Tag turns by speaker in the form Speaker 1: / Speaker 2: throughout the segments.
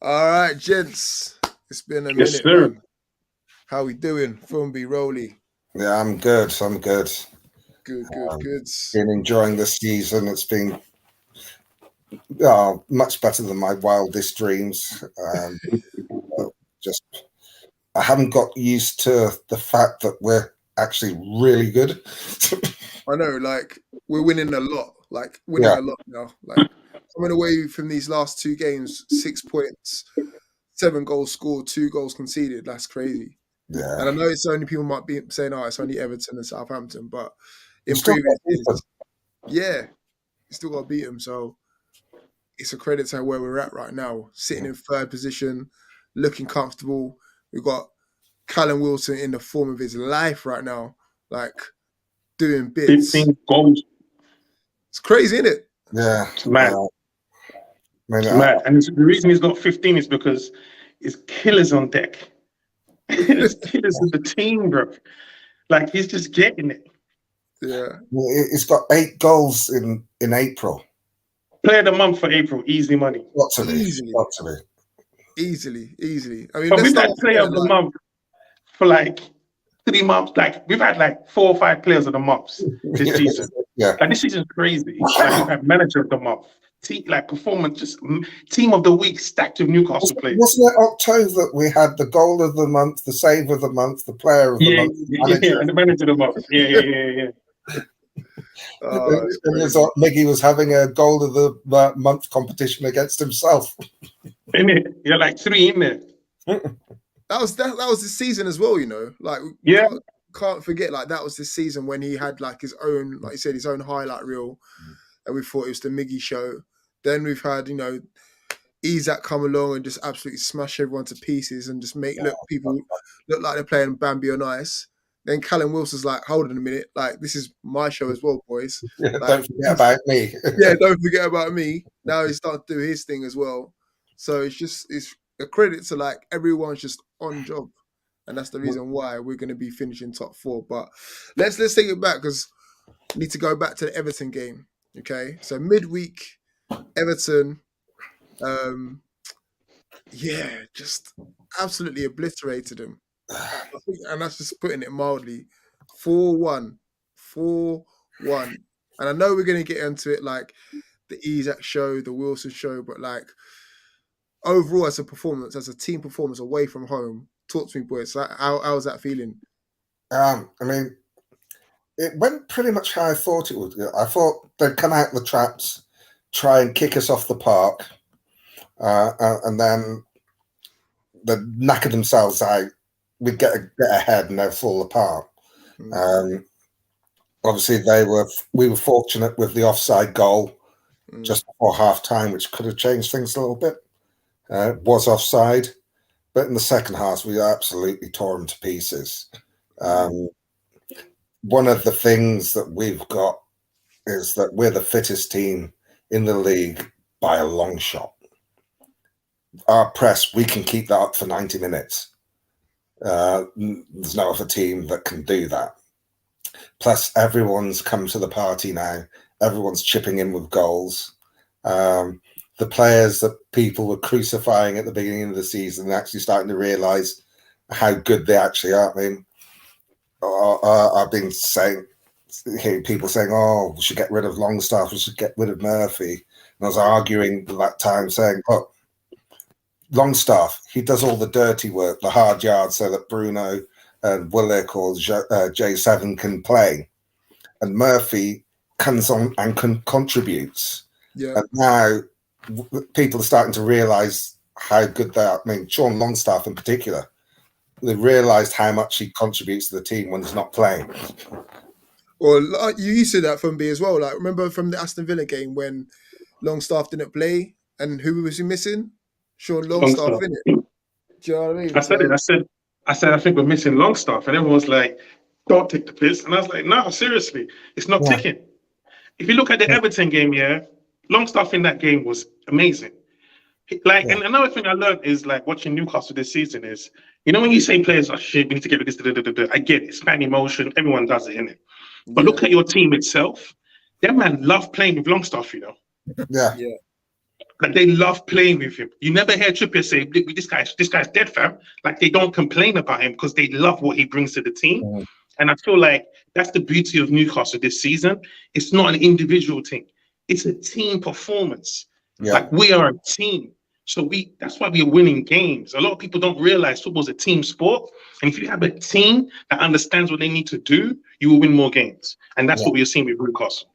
Speaker 1: All right, gents. It's been a
Speaker 2: Yes,
Speaker 1: minute,
Speaker 2: sir.
Speaker 1: man. How we doing? Phumbi, Rolly.
Speaker 3: Yeah, I'm good. I'm good.
Speaker 1: Good.
Speaker 3: Been enjoying the season. It's been much better than my wildest dreams. Just I haven't got used to the fact that we're actually really good.
Speaker 1: I know, like, we're winning a lot. Like, winning
Speaker 3: Yeah.
Speaker 1: a lot now. Like, coming away from these last two games, 6 points, 7 goals scored, 2 goals conceded. That's crazy. And I
Speaker 3: Yeah.
Speaker 1: know it's only people might be saying, oh, it's only Everton and Southampton, but
Speaker 3: You
Speaker 1: in
Speaker 3: still got
Speaker 1: previous
Speaker 3: to beat them.
Speaker 1: years, yeah, you still got to beat them. So it's a credit to where we're at right now, sitting in third position, looking comfortable. We've got Callum Wilson in the form of his life right now, like doing bits.
Speaker 2: 15 goals.
Speaker 1: It's crazy, isn't it?
Speaker 3: Yeah.
Speaker 2: It's mad. It's mad. And the reason he's got 15 is because his killers on deck. His killers with the team, bro. Like, he's just getting it.
Speaker 1: Yeah.
Speaker 3: He's got 8 goals in April.
Speaker 2: Player of the month for April, easy money.
Speaker 3: Got to be.
Speaker 1: Easily.
Speaker 3: Got to be.
Speaker 1: Easily. I mean,
Speaker 2: But
Speaker 1: let's
Speaker 2: we've
Speaker 1: start
Speaker 2: had
Speaker 1: off
Speaker 2: player
Speaker 1: there,
Speaker 2: of the month for like 3 months. Like, we've had like 4 or 5 players of the months this season.
Speaker 3: Yeah.
Speaker 2: Like, this season's crazy. Like, we've had manager of the month. Performance, just team of the week stacked with Newcastle players.
Speaker 3: Wasn't it October that we had the goal of the month, the save of the month, the player of the month,
Speaker 2: and the manager of the month. Yeah.
Speaker 3: And it's like Miggy was having a goal of the month competition against himself.
Speaker 2: In it, you're like 3 in there.
Speaker 1: That was this season as well, you know. Like, can't forget, like, that was this season when he had like his own, like you said, his own highlight reel, and we thought it was the Miggy show. Then we've had, you know, Isak come along and just absolutely smash everyone to pieces and just make people look like they're playing Bambi on ice. Then Callum Wilson's like, hold on a minute, like, this is my show as well, boys.
Speaker 3: Yeah,
Speaker 1: like,
Speaker 3: don't forget about me.
Speaker 1: Don't forget about me. Now he's starting to do his thing as well. So it's a credit to, like, everyone's just on job. And that's the reason why we're going to be finishing top 4. But let's take it back, because we need to go back to the Everton game. Okay, so midweek, Everton, just absolutely obliterated them. And that's just putting it mildly. 4-1. And I know we're going to get into it, like the Isak show, the Wilson show, but like overall as a team performance away from home, talk to me, boys. How's that feeling?
Speaker 3: I mean, it went pretty much how I thought it would. I thought they'd come out the traps, try and kick us off the park, and then they'd knacker themselves out. We'd get ahead and they'd fall apart. Obviously, we were fortunate with the offside goal just before half time, which could have changed things a little bit. It was offside, but in the second half, we absolutely tore them to pieces. One of the things that we've got is that we're the fittest team in the league by a long shot. Our press, we can keep that up for 90 minutes. There's no other team that can do that. Plus, everyone's come to the party now. Everyone's chipping in with goals. The players that people were crucifying at the beginning of the season are actually starting to realise how good they actually are. I mean, I've been hearing people saying, "Oh, we should get rid of Longstaff. We should get rid of Murphy." And I was arguing at that time, saying, "Look, Longstaff, he does all the dirty work, the hard yards, so that Bruno and Willock or J7 can play, and Murphy comes on and contributes."
Speaker 1: Yeah.
Speaker 3: And now people are starting to realise how good they are. I mean, Sean Longstaff in particular. They realised how much he contributes to the team when he's not playing.
Speaker 1: Well, you said that from me as well. Like, remember from the Aston Villa game when Longstaff didn't play, and who was he missing? Sean Longstaff, innit? Do you know what I mean?
Speaker 2: I said, I think we're missing Longstaff, and everyone's like, "Don't take the piss." And I was like, "No, seriously, it's not ticking." If you look at the Everton game, Longstaff in that game was amazing. Like, and another thing I learned is, like, watching Newcastle this season is, you know, when you say players are shit, we need to get this, I get it. It's fan emotion. Everyone does it, innit? But look at your team itself. Them man love playing with Longstaff, you know?
Speaker 3: Yeah.
Speaker 2: Like they love playing with him. You never hear Trippier say, "This guy's dead, fam." Like they don't complain about him because they love what he brings to the team.
Speaker 3: Mm.
Speaker 2: And I feel like that's the beauty of Newcastle this season. It's not an individual thing; it's a team performance.
Speaker 3: Yeah.
Speaker 2: Like we are a team, so that's why we're winning games. A lot of people don't realize football's a team sport, and if you have a team that understands what they need to do, you will win more games. And that's what we're seeing with Newcastle.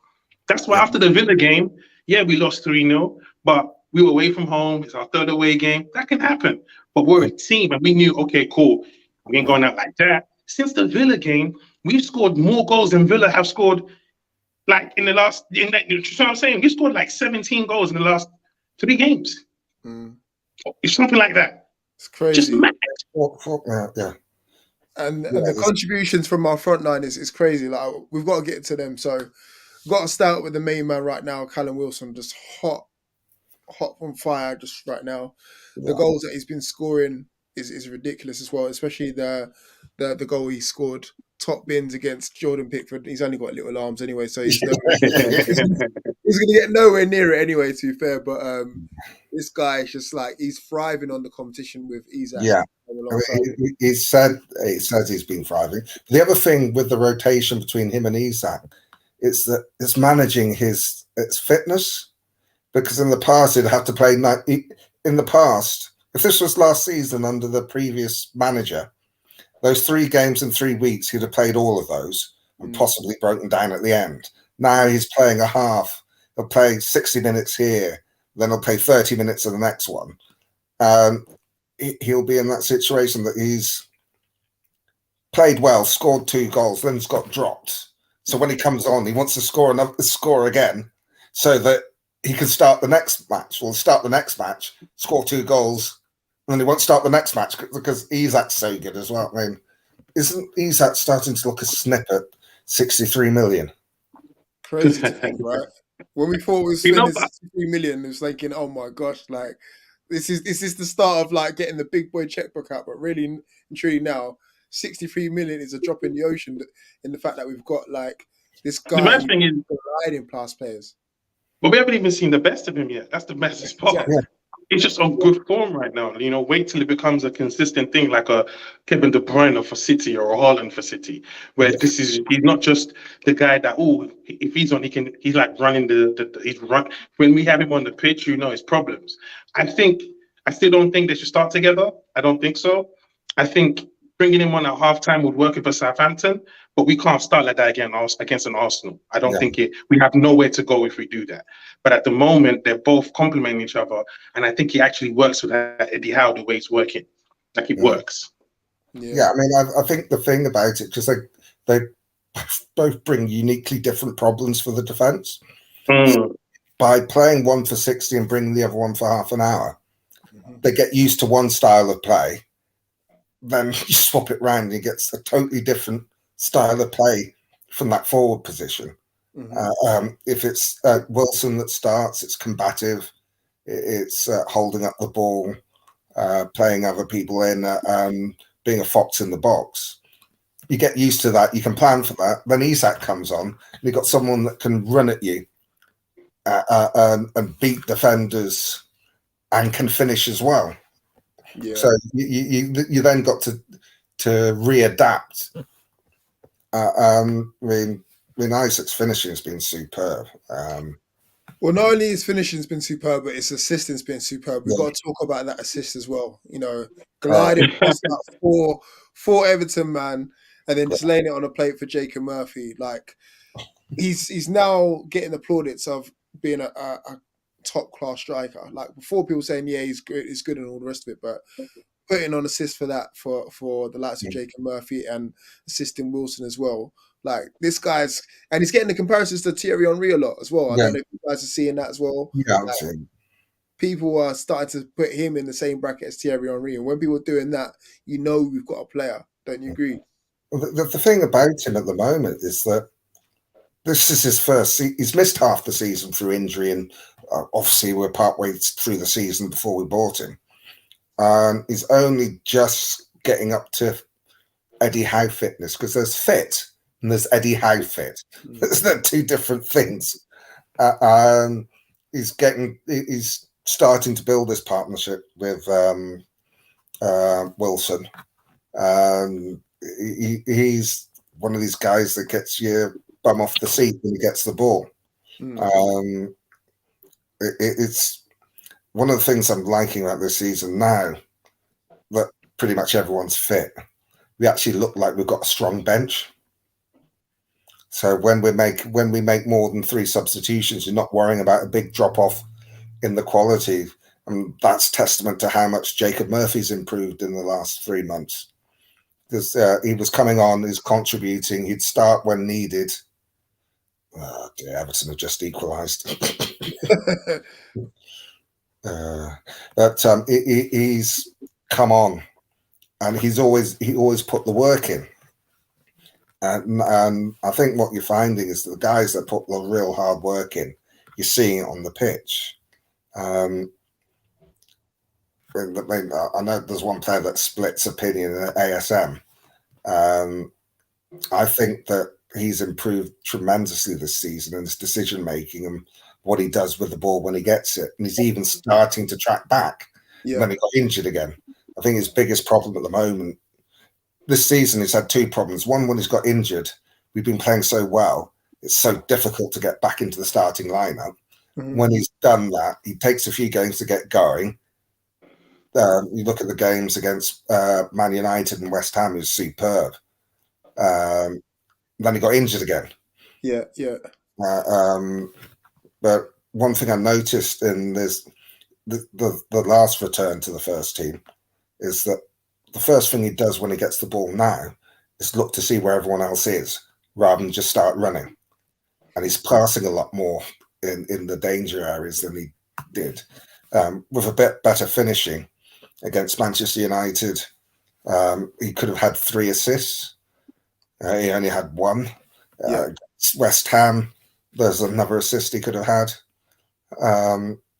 Speaker 2: That's why after the Villa game, we lost 3-0. But we were away from home. It's our third away game. That can happen. But we're a team, and we knew, okay, cool. We ain't going out like that. Since the Villa game, we've scored more goals than Villa have scored. Like you know what I'm saying? We scored like 17 goals in the last 3 games. It's something like that.
Speaker 1: It's crazy.
Speaker 2: Just mad.
Speaker 3: Yeah.
Speaker 1: And the contributions from our front line is crazy. Like we've got to get to them. So we've got to start with the main man right now, Callum Wilson, just hot on fire just right now. The goals that he's been scoring is ridiculous as well, especially the goal he scored top bins against Jordan Pickford. He's only got little arms anyway, so he's going to get nowhere near it anyway, to be fair. But this guy is just like, he's thriving on the competition with Isak.
Speaker 3: Yeah. He says he's been thriving. The other thing with the rotation between him and Isak is that it's managing his fitness. Because in the past, he'd have to play in the past. If this was last season under the previous manager, those 3 games in 3 weeks, he'd have played all of those and possibly broken down at the end. Now he's playing a half. He'll play 60 minutes here, then he'll play 30 minutes of the next one. He'll be in that situation that he's played well, scored 2 goals, then he's got dropped. So when he comes on, he wants to score again, so that he can start the next match. Well, start the next match, score 2 goals, and then he won't start the next match because Isak's so good as well. I mean, isn't Isak starting to look a snip at 63 million?
Speaker 1: Crazy to think, right? When we thought we were spending 63 million, it was thinking, oh my gosh, like this is the start of like getting the big boy checkbook out. But really and truly now, 63 million is a drop in the ocean in the fact that we've got like this guy riding past players.
Speaker 2: But we haven't even seen the best of him yet. That's the best part. Yeah. He's just on good form right now. You know, wait till it becomes a consistent thing, like a Kevin De Bruyne for City or a Haaland for City, where he's not just the guy that if he's on, he's like running he's run. When we have him on the pitch, you know his problems. I still don't think they should start together. I don't think so. I think bringing him on at halftime would work for Southampton, but we can't start like that again against an Arsenal. I don't think we have nowhere to go if we do that. But at the moment, they're both complementing each other, and I think he actually works with Eddie Howe the way it's working. Like it works.
Speaker 3: Yeah, I mean, I think the thing about it, because they both bring uniquely different problems for the defence. So by playing one for 60 and bringing the other one for half an hour, they get used to one style of play. Then you swap it round and you get a totally different style of play from that forward position. If it's Wilson that starts, it's combative, it's holding up the ball, playing other people in, being a fox in the box. You get used to that, you can plan for that. Then Isak comes on, and you've got someone that can run at you and beat defenders and can finish as well. Yeah. So you then got to readapt. I mean, Isak's finishing has been superb.
Speaker 1: Well, not only his finishing has been superb, but his assistance has been superb. We've got to talk about that assist as well. You know, gliding past that four Everton man, and then just laying it on a plate for Jacob Murphy. Like he's now getting the plaudits of being a top class striker. Like before, people saying he's good and all the rest of it, but putting on assist for that for the likes of Jacob Murphy and assisting Wilson as well. Like this guy's, and he's getting the comparisons to Thierry Henry a lot as well. I don't know if you guys are seeing that as well.
Speaker 3: Yeah,
Speaker 1: like, people are starting to put him in the same bracket as Thierry Henry, and when people are doing that, you know we've got a player. Don't you agree?
Speaker 3: Well, the thing about him at the moment is that this is his first. He's missed half the season through injury, and obviously we're partway through the season before we bought him. He's only just getting up to Eddie Howe fitness, because there's fit and there's Eddie Howe fit. There's two different things. He's starting to build this partnership with Wilson. He's one of these guys that gets your bum off the seat when he gets the ball. It's one of the things I'm liking about this season now that pretty much everyone's fit. We actually look like we've got a strong bench. So when we make more than 3 substitutions, you're not worrying about a big drop off in the quality, and that's testament to how much Jacob Murphy's improved in the last 3 months. Because he was coming on, he's contributing, he'd start when needed. Oh dear, Everton have just equalised. But he's come on, and he always put the work in. And I think what you're finding is that the guys that put the real hard work in, you're seeing it on the pitch. I know there's one player that splits opinion at ASM. I think that he's improved tremendously this season in his decision making and what he does with the ball when he gets it. And he's even starting to track back. And then he got injured again. I think his biggest problem at the moment this season, he's had 2 problems. One, when he's got injured, we've been playing so well, it's so difficult to get back into the starting lineup. When he's done that, he takes a few games to get going. You look at the games against Man United and West Ham, who's superb. Then he got injured again. But one thing I noticed in this, the last return to the first team, is that the first thing he does when he gets the ball now is look to see where everyone else is rather than just start running. And he's passing a lot more in the danger areas than he did. With a bit better finishing against Manchester United, he could have had 3 assists. He only had 1. West Ham, there's another assist he could have had.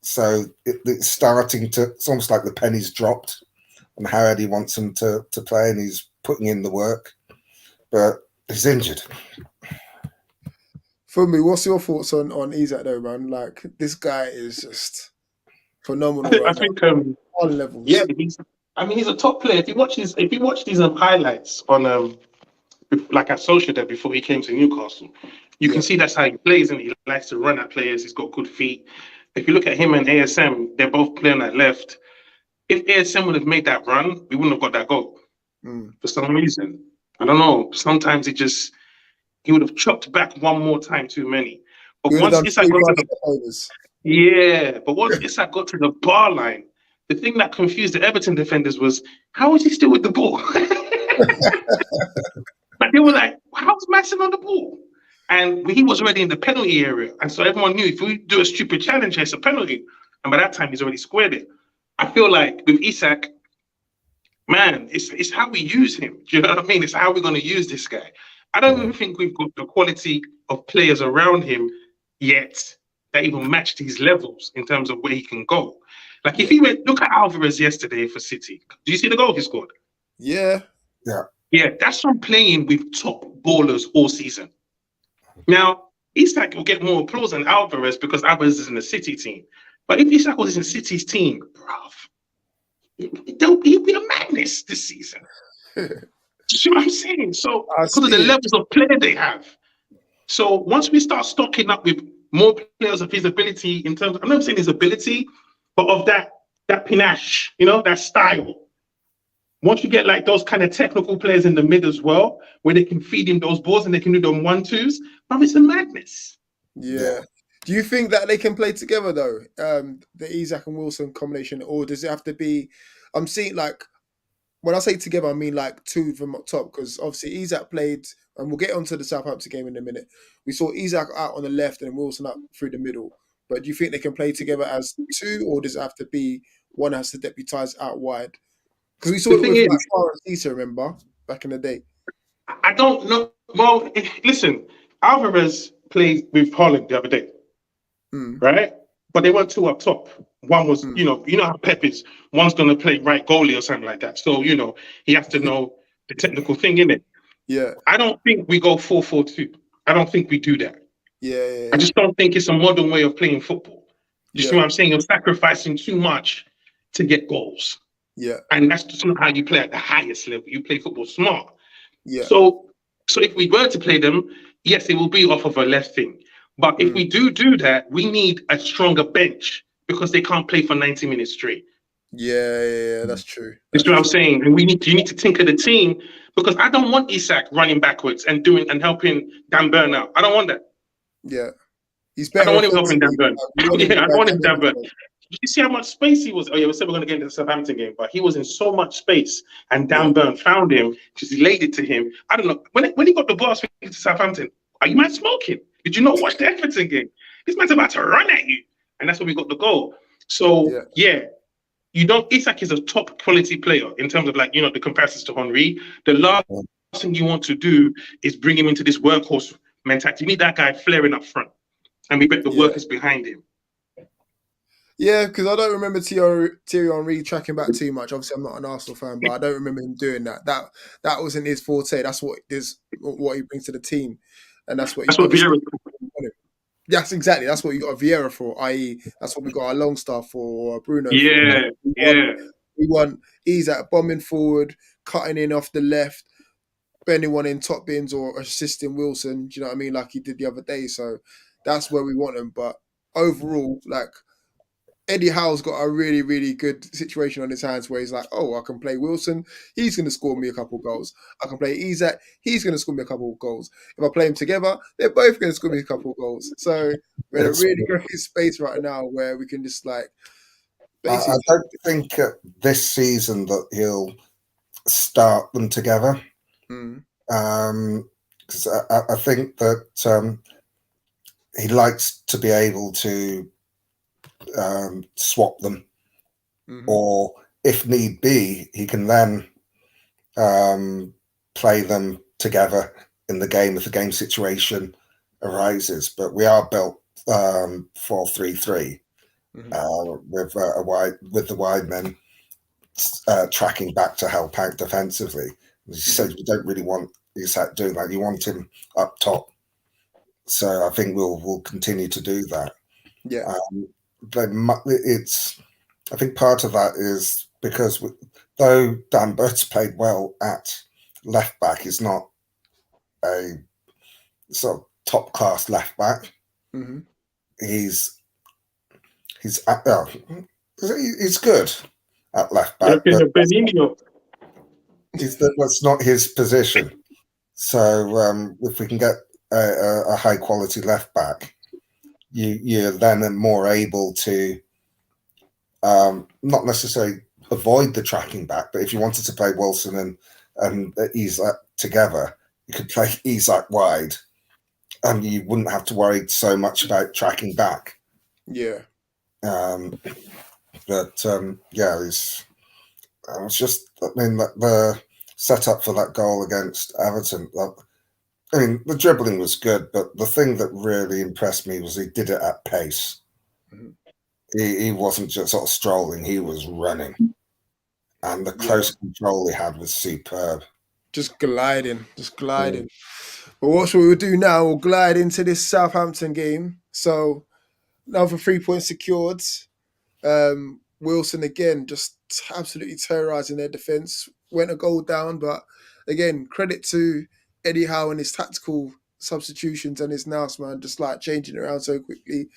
Speaker 3: So it's starting to, it's almost like the pennies dropped and how Eddie wants him to play, and he's putting in the work, but he's injured.
Speaker 1: For me, what's your thoughts on Isak though, man? Like, this guy is just phenomenal.
Speaker 2: I think
Speaker 1: on levels.
Speaker 2: Yeah, he's a top player. If you watch his highlights on like at Sociedad before he came to Newcastle, you can see that's how he plays, and he likes to run at players. He's got good feet. If you look at him and ASM, they're both playing at left. If ASM would have made that run, we wouldn't have got that goal. For some reason. I don't know. Sometimes he would have chopped back one more time too many. But once Isak got to Isak got to the bar line, the thing that confused the Everton defenders was, how was he still with the ball? But they were like, how's Madsen on the ball? And he was already in the penalty area. And so everyone knew if we do a stupid challenge, it's a penalty. And by that time, he's already squared it. I feel like with Isak, man, it's how we use him. Do you know what I mean? It's how we're going to use this guy. I don't even think we've got the quality of players around him yet that even match these levels in terms of where he can go. Like if he went, look at Alvarez yesterday for City. Do you see the goal he scored?
Speaker 1: Yeah,
Speaker 2: that's from playing with top ballers all season. Now, Isak will get more applause than Alvarez because Alvarez is in the City team. But if Isak was in City's team, bruv, he'll be a madness this season. You see what I'm saying? So, because of the levels of play they have. So, once we start stocking up with more players of his ability in terms, I'm not saying his ability, but of that panache, that style. Once you get like those kind of technical players in the mid as well, where they can feed him those balls and they can do them 1-2s, it's a madness.
Speaker 1: Yeah. Do you think that they can play together though, the Isak and Wilson combination, or does it have to be? I'm seeing like, when I say together, I mean like 2 of them up top, because obviously Isak played, and we'll get onto the Southampton game in a minute. We saw Isak out on the left and Wilson up through the middle. But do you think they can play together as 2, or does it have to be one has to deputise out wide? Because we saw it with like Forest Issa, remember, back in the day.
Speaker 2: I don't know. Well, listen, Alvarez played with Holland the other day. Right? But they weren't 2 up top. One was, you know how Pep is. One's going to play right goalie or something like that. So, he has to know the technical thing in it.
Speaker 1: Yeah.
Speaker 2: I don't think we go 4-4-2. I don't think we do that.
Speaker 1: Yeah.
Speaker 2: I just don't think it's a modern way of playing football. You see what I'm saying? You're sacrificing too much to get goals.
Speaker 1: Yeah.
Speaker 2: And that's just not how you play at the highest level. You play football smart.
Speaker 1: Yeah.
Speaker 2: So if we were to play them, yes, it will be off of a left thing. But if we do that, we need a stronger bench because they can't play for 90 minutes straight.
Speaker 1: Yeah, that's true.
Speaker 2: That's what I'm saying. And you need to tinker the team because I don't want Isak running backwards and helping Dan Burn out. I don't want that.
Speaker 1: Yeah. He's
Speaker 2: I
Speaker 1: better.
Speaker 2: don't want him helping Dan Burn. Yeah, I don't want him Dan Burn. Did you see how much space he was? Oh yeah, we said we're going to get into the Southampton game, but he was in so much space, and Dan Burn found him, just laid it to him. I don't know when he got the ball to Southampton. Are you man smoking? Did you not watch the Everton game? This man's about to run at you, and that's where we got the goal. So you don't. Isak is a top quality player in terms of the comparisons to Henry. The last thing you want to do is bring him into this workhorse mentality. You need that guy flaring up front, and we bet the workers behind him.
Speaker 1: Yeah, because I don't remember Thierry Henry tracking back too much. Obviously, I'm not an Arsenal fan, but I don't remember him doing that. That wasn't his forte. That's what he brings to the team, and that's what
Speaker 2: Vieira.
Speaker 1: Yes, exactly. That's what you got Vieira for. I.e., that's what we got our Longstaff for, or Bruno.
Speaker 2: Yeah,
Speaker 1: We want Isak bombing forward, cutting in off the left, bending one in top bins or assisting Wilson. Do you know what I mean? Like he did the other day. So that's where we want him. But overall, Eddie Howe's got a really, really good situation on his hands where he's like, oh, I can play Wilson. He's going to score me a couple of goals. I can play Isak. He's going to score me a couple of goals. If I play them together, they're both going to score me a couple of goals. So we're in a really great space right now where we can just
Speaker 3: I don't think this season that he'll start them together. Because I think that he likes to be able to swap them, or if need be, he can then play them together in the game if the game situation arises. But we are built 4-3-3 with the wide men tracking back to help out defensively. As you said, you don't really want Isak doing that. You want him up top. So I think we'll continue to do that.
Speaker 1: Yeah.
Speaker 3: I think part of that is because though Dan Burt's played well at left back, he's not a sort of top class left back. He's good at left back, but that's not his position. So if we can get a high quality left back, you're then more able to not necessarily avoid the tracking back, but if you wanted to play Wilson and Isak together, you could play Isak wide, and you wouldn't have to worry so much about tracking back.
Speaker 1: Yeah.
Speaker 3: It's just, the setup for that goal against Everton. The dribbling was good, but the thing that really impressed me was he did it at pace. He wasn't just sort of strolling, he was running. And the close control he had was superb.
Speaker 1: Just gliding. But what we'll do now, we'll glide into this Southampton game. So, another 3 points secured. Wilson, again, just absolutely terrorising their defence. Went a goal down, but again, credit to Eddie Howe and his tactical substitutions and his nous, man, just changing it around so quickly.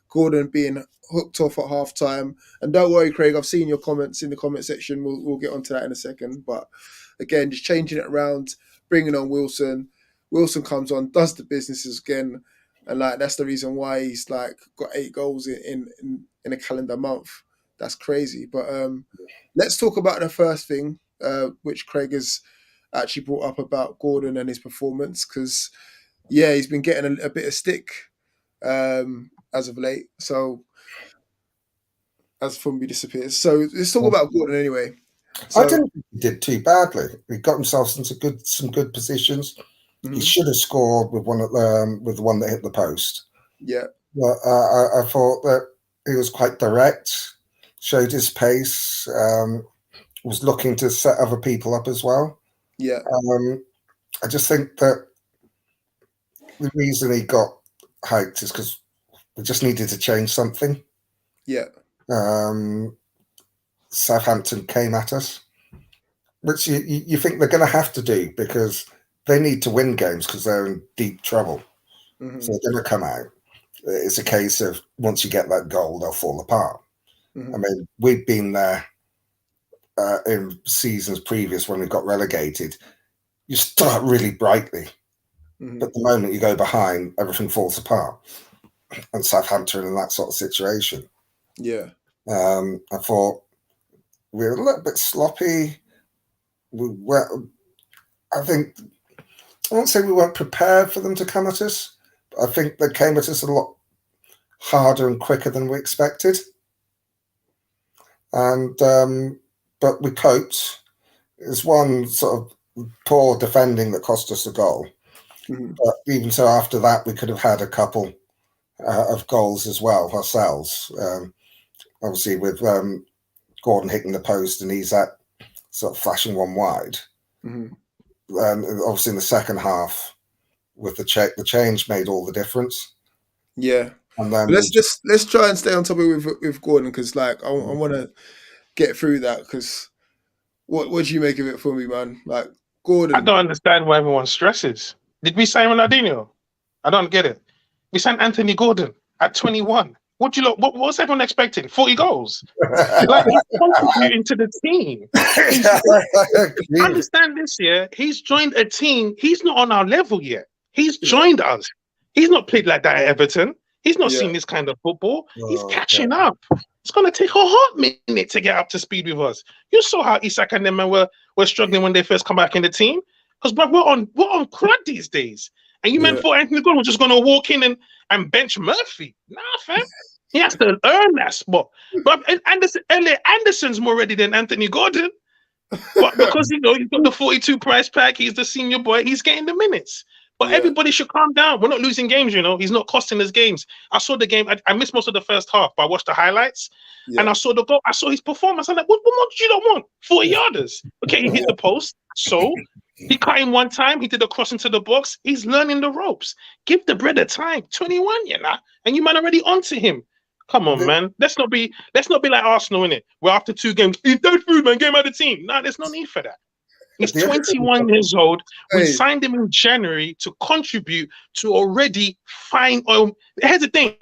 Speaker 1: Gordon being hooked off at half time. And don't worry, Craig, I've seen your comments in the comment section. We'll get onto that in a second. But again, just changing it around, bringing on Wilson. Wilson comes on, does the businesses again. And that's the reason why he's got 8 goals in a calendar month. That's crazy. But let's talk about the first thing, which Craig has actually brought up about Gordon and his performance, because he's been getting a bit of stick as of late. So as Fumbi disappears. So let's talk about Gordon anyway.
Speaker 3: I didn't think he did too badly. He got himself into some good positions. He should have scored with the one that hit the post.
Speaker 1: Yeah.
Speaker 3: But I thought that he was quite direct, showed his pace, was looking to set other people up as well.
Speaker 1: Yeah.
Speaker 3: I just think that the reason he got hyped is because we just needed to change something.
Speaker 1: Yeah.
Speaker 3: Southampton came at us, which you think they're going to have to do because they need to win games because they're in deep trouble.
Speaker 1: Mm-hmm.
Speaker 3: So they're going to come out. It's a case of once you get that goal, they'll fall apart.
Speaker 1: Mm-hmm.
Speaker 3: I mean, we've been there in seasons previous when we got relegated. You start really brightly, but the moment you go behind, everything falls apart. And Southampton in that sort of situation.
Speaker 1: Yeah.
Speaker 3: I thought we were a little bit sloppy. I think, I won't say we weren't prepared for them to come at us, but I think they came at us a lot harder and quicker than we expected. And but we coped. There's one sort of poor defending that cost us a goal. But even so, after that, we could have had a couple of goals as well ourselves. Obviously, with Gordon hitting the post and Isak sort of flashing one wide. And obviously, in the second half, with the change made all the difference.
Speaker 1: Yeah.
Speaker 3: And then
Speaker 1: let's try and stay on top of with Gordon because like I want to get through that because what do you make of it for me, man? Like Gordon,
Speaker 2: I don't understand why everyone stresses. Did we sign Ronaldinho? I don't get it. We signed Anthony Gordon at 21. What's everyone expecting? 40 goals? Like he's contributing to the team. Understand this, yeah? He's joined a team. He's not on our level yet. He's joined us. He's not played like that at Everton. He's not seen this kind of football. He's catching up. It's going to take a hot minute to get up to speed with us. You saw how Isak and them were struggling when they first come back in the team. Because we're on crud these days. And you meant for Anthony Gordon was just going to walk in and bench Murphy. Nah, fam. He has to earn that spot. But Anderson's more ready than Anthony Gordon. But because he's got the 42 price pack, he's the senior boy, he's getting the minutes. But everybody should calm down. We're not losing games, He's not costing us games. I saw the game. I missed most of the first half, but I watched the highlights. And I saw the goal. I saw his performance. I'm like, what more do you not want? 40 yarders. Okay, he hit the post. So he cut him one time. He did a cross into the box. He's learning the ropes. Give the brother time. 21, and you man already onto him. Come on, man. Let's not be like Arsenal, innit? We're after 2 games. He's dead food, man. Game out of the team. Nah, there's no need for that. He's 21 years old. We signed him in January to contribute to already fine oil. Here's the thing.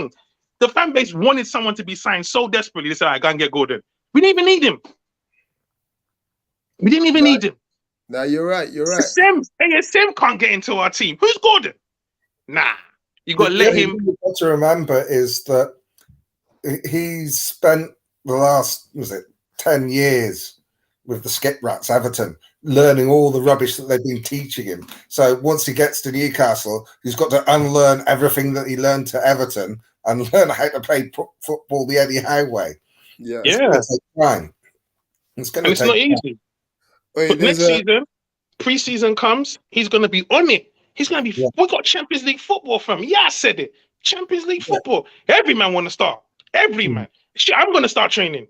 Speaker 2: The fan base wanted someone to be signed so desperately. They said, I can't get Gordon. We didn't even need him. We didn't even need him.
Speaker 1: No, you're right.
Speaker 2: ASM can't get into our team. Who's Gordon? Nah. You got to let him.
Speaker 3: What you got to remember is that he's spent the last, 10 years with the skip rats Everton, learning all the rubbish that they've been teaching him. So once he gets to Newcastle, he's got to unlearn everything that he learned to Everton and learn how to play football the Eddie Howe way.
Speaker 1: Yeah.
Speaker 3: It's going to take time.
Speaker 2: It's not easy. But next season, pre-season comes, he's going to be on it. He's going to be, we got Champions League football from. Yeah, I said it. Champions League football. Every man want to start. Every man. Shit, I'm going to start training.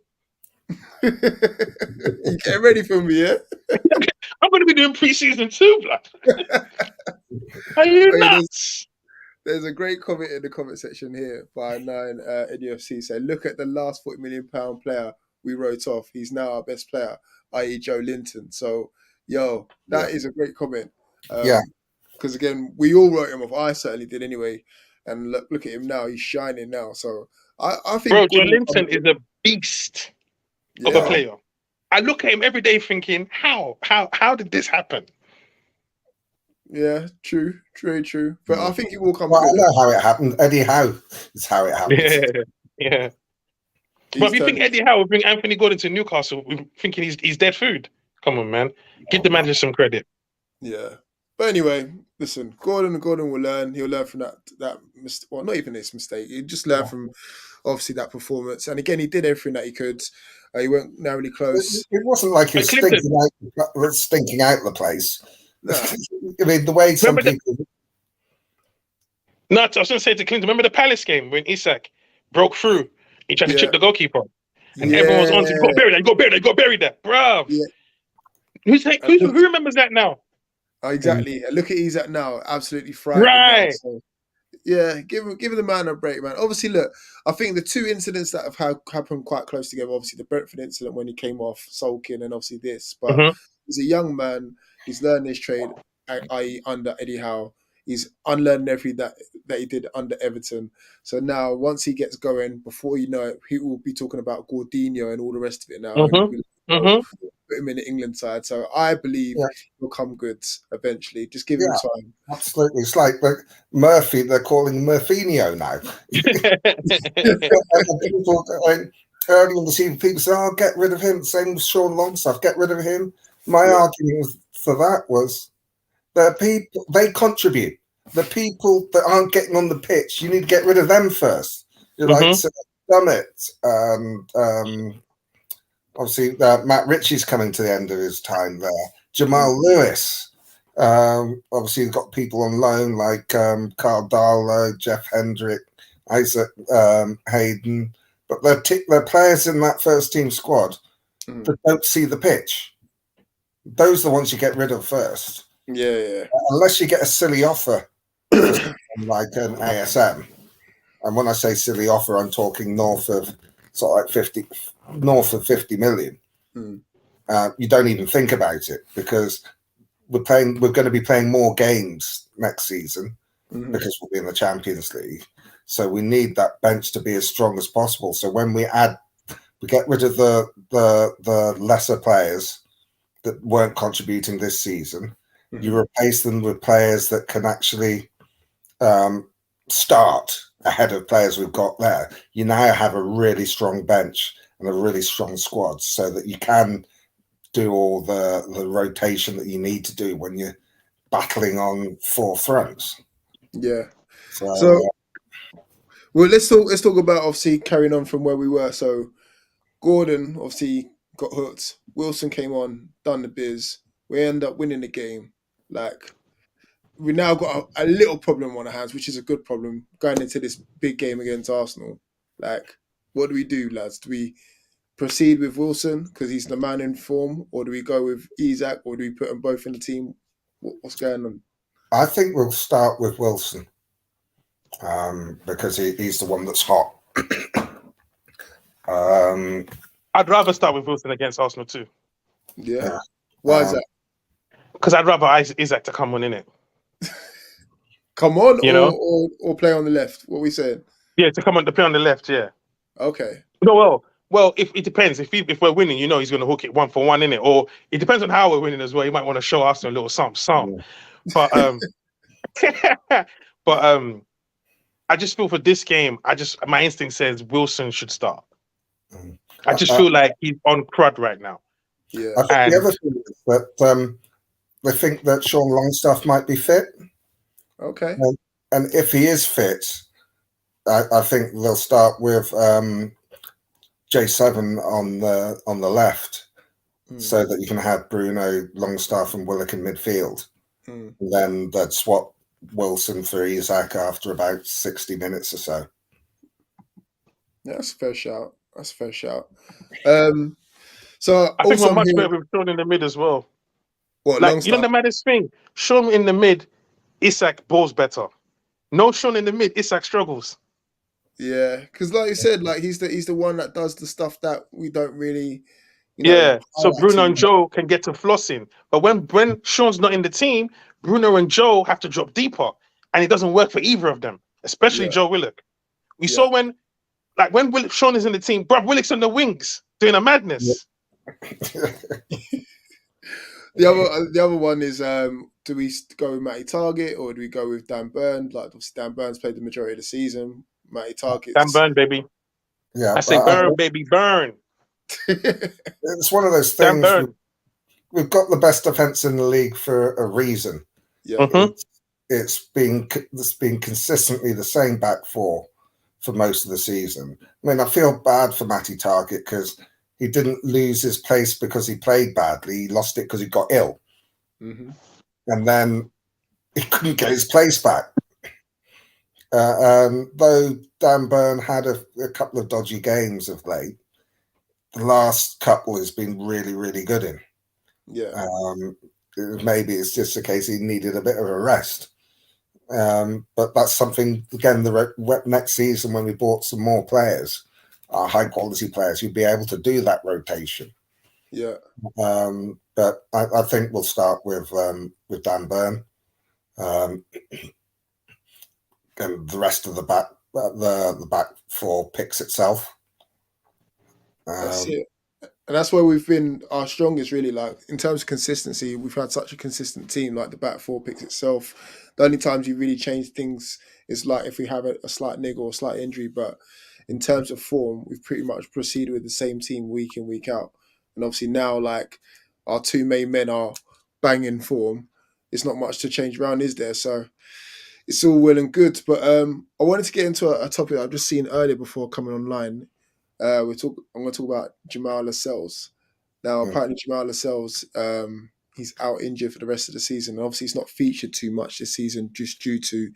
Speaker 1: You get ready for me, yeah?
Speaker 2: I'm going to be doing pre-season too, blood. Are you nuts?
Speaker 1: There's a great comment in the comment section here by 9 NUFC saying, look at the last £40 million player we wrote off. He's now our best player, i.e. Joe Linton. So, that is a great comment. Because again, we all wrote him off. I certainly did anyway. And look at him now. He's shining now. So I think...
Speaker 2: Bro, Joe Linton is a beast of a player. I look at him every day thinking, how did this happen?
Speaker 1: Yeah, true. But I think it will come.
Speaker 3: Well, I know how it happened. Eddie Howe is how it happened.
Speaker 2: Yeah. But if you think Eddie Howe will bring Anthony Gordon to Newcastle, we're thinking he's dead food. Come on, man. Give the manager some credit.
Speaker 1: Yeah. But anyway, listen, Gordon will learn. He'll learn from that mistake. Well, not even this mistake. He'll just learn from obviously that performance. And again, he did everything that he could. He went narrowly close.
Speaker 3: It wasn't like he was stinking out the place. No. I mean, the way some people...
Speaker 2: No, I was going to say to Clinton, remember the Palace game when Isak broke through? He tried to chip the goalkeeper. And everyone was on to, you got to bury that. Bruv. Yeah. Who remembers that now?
Speaker 1: Exactly. Look at Isak now. Absolutely frightened.
Speaker 2: Right.
Speaker 1: So, Yeah, give the man a break, man. Obviously, look, I think the two incidents that have happened quite close together, obviously the Brentford incident when he came off sulking and obviously this, but he's a young man, he's learned his trade, i.e. under Eddie Howe. He's unlearned everything that he did under Everton. So now, once he gets going, before you know it, he will be talking about Gordinho and all the rest of it now. And he'll be put him in the England side. So I believe he'll come good eventually. Just give him time.
Speaker 3: Absolutely. It's like Murphy, they're calling Murphinho now. People, early in the season, people say, oh, get rid of him. Same with Sean Longstaff, get rid of him. My argument for that was the people, they contribute. The people that aren't getting on the pitch, you need to get rid of them first. You're like, so Dummett, obviously Matt Ritchie's coming to the end of his time there. Jamaal Lewis, obviously you've got people on loan like Carl Darlow, Jeff Hendrick, Isak Hayden, but they're players in that first team squad that don't see the pitch. Those are the ones you get rid of first.
Speaker 1: Yeah.
Speaker 3: Unless you get a silly offer like an ASM. And when I say silly offer, I'm talking north of 50 million. You don't even think about it because we're going to be playing more games next season because we'll be in the Champions League. So we need that bench to be as strong as possible. So when we get rid of the lesser players that weren't contributing this season, you replace them with players that can actually start ahead of players we've got there. You now have a really strong bench and a really strong squad so that you can do all the rotation that you need to do when you're battling on four fronts.
Speaker 1: Yeah. So well, let's talk about obviously carrying on from where we were. So Gordon obviously got hooked. Wilson came on, done the biz. We end up winning the game. Like, we now got a little problem on our hands, which is a good problem going into this big game against Arsenal. Like, what do we do, lads? Do we proceed with Wilson because he's the man in form, or do we go with Isak, or do we put them both in the team? What's going on?
Speaker 3: I think we'll start with Wilson because he's the one that's hot.
Speaker 2: I'd rather start with Wilson against Arsenal too.
Speaker 1: Yeah. Why is that?
Speaker 2: Because I'd rather Isak to come on in it.
Speaker 1: Come on, or play on the left. What are we saying?
Speaker 2: Yeah, to play on the left. Yeah.
Speaker 1: Okay.
Speaker 2: No, well, if it depends. If we're winning, he's going to hook it 1-for-1 in it, or it depends on how we're winning as well. He might want to show us a little something. Yeah. But I just feel for this game, my instinct says Wilson should start. I just feel like he's on crud right now.
Speaker 1: Yeah.
Speaker 3: I think the other thing is that they think that Sean Longstaff might be fit.
Speaker 1: Okay.
Speaker 3: And if he is fit, I think they'll start with J7 on the left, so that you can have Bruno, Longstaff, and Willock in midfield. And then they'd swap Wilson for Isak after about 60 minutes or so.
Speaker 1: Yeah, that's a fair shout. So
Speaker 2: I think we're much better with Sean in the mid as well.
Speaker 1: What,
Speaker 2: like, the maddest thing? Sean in the mid, Isak balls better. No Sean in the mid, Isak struggles.
Speaker 1: Yeah, because like you said, like he's the one that does the stuff that we don't really.
Speaker 2: So Bruno and Joe can get to flossing, but when Sean's not in the team, Bruno and Joe have to drop deeper, and it doesn't work for either of them, especially Joe Willock. We saw when Sean is in the team, bruv, Willock's on the wings doing a madness.
Speaker 1: The other one is do we go with Matty Target or do we go with Dan Burn? Like, obviously Dan Burn's played the majority of the season. Matty Target.
Speaker 2: Dan Burn, baby.
Speaker 3: Yeah,
Speaker 2: I say burn, baby, burn.
Speaker 3: It's one of those things. We've got the best defense in the league for a reason.
Speaker 1: Yeah,
Speaker 3: it's been consistently the same back four for most of the season. I mean, I feel bad for Matty Target because he didn't lose his place because he played badly. He lost it because he got ill, and then he couldn't get his place back. Though Dan Burn had a couple of dodgy games of late, the last couple has been really, really good in.
Speaker 1: Yeah.
Speaker 3: Maybe it's just a case he needed a bit of a rest. But that's something, again, the next season when we bought some more players, high-quality players, you'd be able to do that rotation.
Speaker 1: Yeah.
Speaker 3: But I think we'll start with Dan Burn, and the rest of the back four picks itself.
Speaker 1: That's it. And that's where we've been our strongest, really. Like, in terms of consistency, we've had such a consistent team. Like, the back four picks itself. The only times you really change things is like if we have a slight niggle or a slight injury. But in terms of form, we've pretty much proceeded with the same team week in, week out. And obviously now, like, our two main men are banging form. It's not much to change around, is there? So it's all well and good. But I wanted to get into a topic I've just seen earlier before coming online. I'm going to talk about Jamaal Lascelles. Now, apparently, Jamaal Lascelles, he's out injured for the rest of the season. And obviously, he's not featured too much this season just due to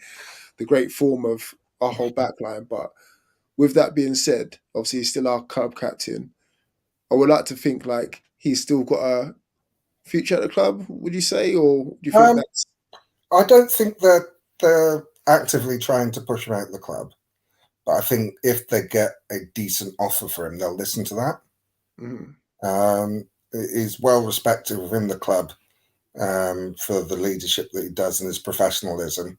Speaker 1: the great form of our whole backline. But with that being said, obviously, he's still our club captain. I would like to think like he's still got a future at the club, would you say? Or do you think that's...
Speaker 3: I don't think that they're actively trying to push him out of the club. But I think if they get a decent offer for him, they'll listen to that. Mm-hmm. He's well respected within the club for the leadership that he does and his professionalism.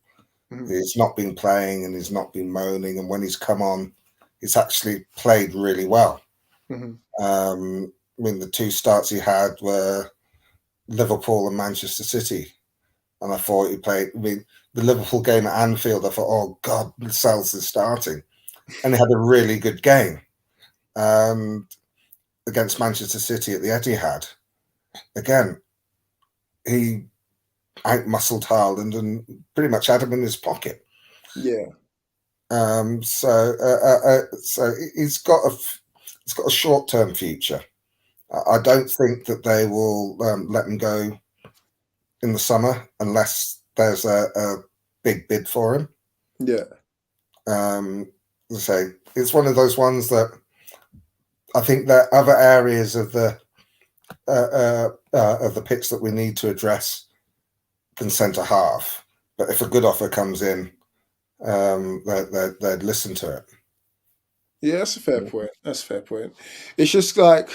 Speaker 3: Mm-hmm. He's not been playing and he's not been moaning. And when he's come on, he's actually played really well. Mm-hmm. I mean, the two starts he had were Liverpool and Manchester City. And I thought he played, the Liverpool game at Anfield, I thought, oh God, Lascelles is starting. And he had a really good game against Manchester City at the Etihad. Again, he out-muscled Haaland and pretty much had him in his pocket.
Speaker 1: Yeah.
Speaker 3: So he's got a short-term future. I don't think that they will let him go in the summer unless there's a big bid for him.
Speaker 1: Yeah.
Speaker 3: So it's one of those ones that I think there are other areas of the pitch that we need to address than centre half. But if a good offer comes in, they'd listen to it.
Speaker 1: Yeah, that's a fair point. That's a fair point. It's just like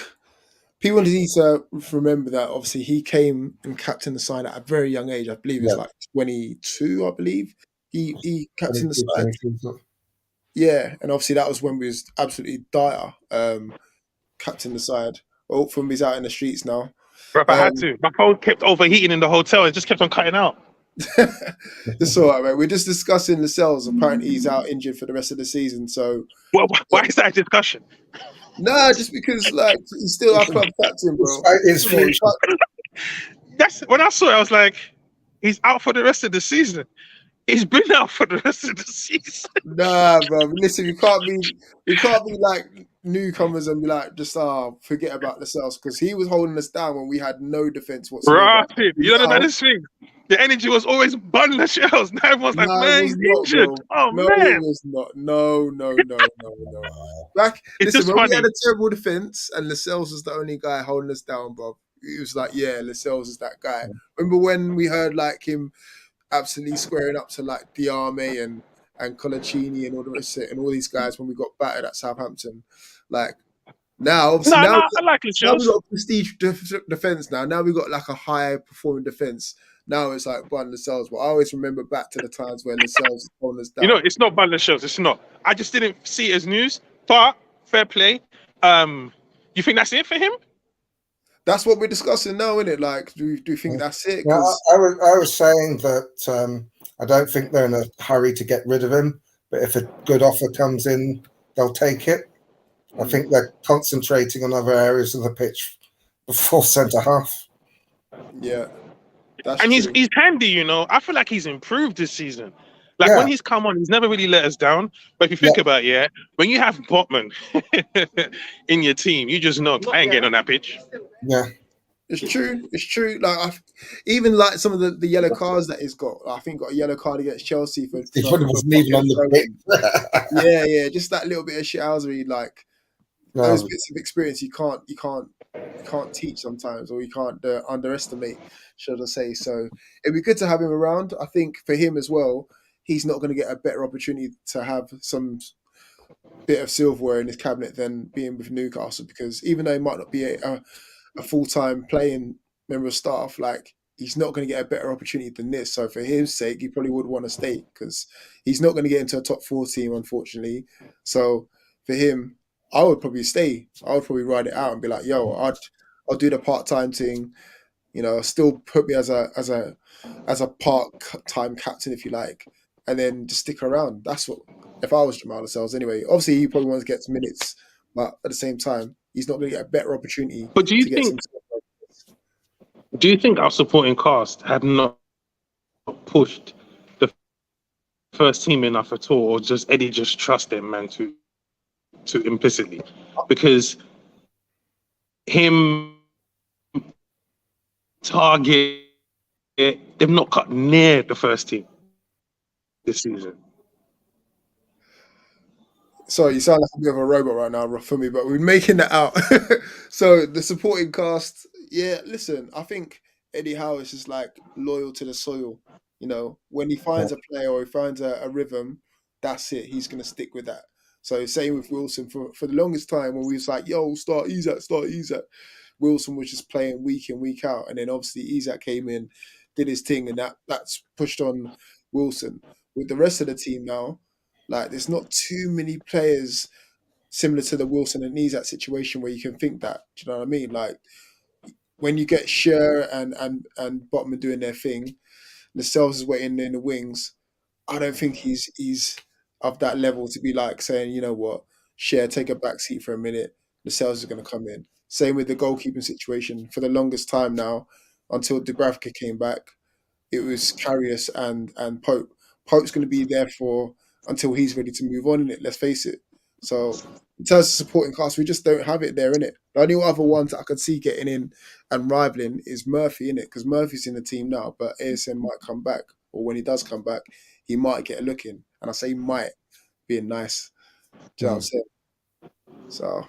Speaker 1: people need to remember that obviously he came and captained the side at a very young age. I believe it's like 22. I believe he captained the side. Yeah, and obviously that was when we was absolutely dire. Captain the side. Well, from he's out in the streets now.
Speaker 2: Bro, I had to. My phone kept overheating in the hotel. It just kept on cutting out.
Speaker 1: It's all right, man. We're just discussing Lascelles. Apparently, he's out injured for the rest of the season. So,
Speaker 2: why is that a discussion?
Speaker 1: Nah, just because like he's still our club captain, bro.
Speaker 2: That's when I saw it. I was like, he's out for the rest of the season. He's been out for the rest of the season.
Speaker 1: Nah, bro. Listen, we can't be like newcomers and be like, just forget about Lascelles because he was holding us down when we had no defense whatsoever.
Speaker 2: Right. You know this thing. The energy was always bun Lascelles. Now everyone's like, man, he's injured. Bro. Oh
Speaker 1: no,
Speaker 2: man.
Speaker 1: It was not. No. Like, listen, when we had a terrible defense and Lascelles was the only guy holding us down, bro. It was like, yeah, Lascelles is that guy. Remember when we heard like him absolutely squaring up to like Diame and Colaccini and all the rest of it, and all these guys when we got battered at Southampton. Like now, obviously,
Speaker 2: I like
Speaker 1: now we've got a prestige defense. Now we've got like a high performing defense. Now it's like Bun Lascelles. But I always remember back to the times when Lascelles was holding us down.
Speaker 2: You know, it's not Bun Lascelles. It's not. I just didn't see it as news. But fair play. You think that's it for him?
Speaker 1: That's what we're discussing now, isn't it? Like, do you think that's it?
Speaker 3: Yeah, I was saying that I don't think they're in a hurry to get rid of him, but if a good offer comes in, they'll take it. I think they're concentrating on other areas of the pitch before centre half.
Speaker 1: Yeah,
Speaker 2: and he's handy, you know. I feel like he's improved this season. Like when he's come on, he's never really let us down. But if you think about it, when you have Botman in your team, you just know I ain't getting on that pitch.
Speaker 3: Yeah,
Speaker 1: it's true. It's true. Like even like some of the yellow cards that he's got. I think got a yellow card against Chelsea for.
Speaker 3: He wasn't even on the pitch.
Speaker 1: Yeah, just that little bit of shithousery, like those bits of experience you can't teach sometimes, or you can't underestimate, should I say? So it'd be good to have him around. I think for him as well, he's not going to get a better opportunity to have some bit of silverware in his cabinet than being with Newcastle, because even though he might not be a full-time playing member of staff, like, he's not going to get a better opportunity than this. So for his sake, he probably would want to stay, because he's not going to get into a top 4 team, unfortunately. So for him, I would probably stay. I would probably ride it out and be like, yo, I'll do the part-time thing, still put me as a part-time captain, if you like, and then just stick around. That's what, if I was Jamaal Lascelles anyway. Obviously, he probably wants to get some minutes, but at the same time, he's not going to get a better opportunity.
Speaker 2: But do you think our supporting cast had not pushed the first team enough at all, or just Eddie just trust them, man, to implicitly? Because him, Target, they've not cut near the first team this season.
Speaker 1: Sorry, you sound like a bit of a robot right now for me, but we're making that out. So the supporting cast, yeah, listen, I think Eddie Howe is just like loyal to the soil. When he finds a player or he finds a rhythm, that's it. He's going to stick with that. So same with Wilson. For the longest time when we was like, yo, start Isak. Wilson was just playing week in, week out. And then obviously Isak came in, did his thing, and that's pushed on Wilson. With the rest of the team now, like, there's not too many players similar to the Wilson and Isak situation where you can think that. Do you know what I mean? Like, when you get Scher and Botman doing their thing, Lascelles is waiting in the wings. I don't think he's of that level to be like saying, you know what, Scher, take a back seat for a minute. Lascelles is going to come in. Same with the goalkeeping situation. For the longest time now, until Dubravka came back, it was Karius and Pope. Pope's going to be there until he's ready to move on in it, let's face it. So in terms of supporting cast, we just don't have it there, innit? The only other ones that I could see getting in and rivaling is Murphy, innit? Because Murphy's in the team now, but ASM might come back, or when he does come back, he might get a look in. And I say might, being nice. Do you know what I'm saying? So,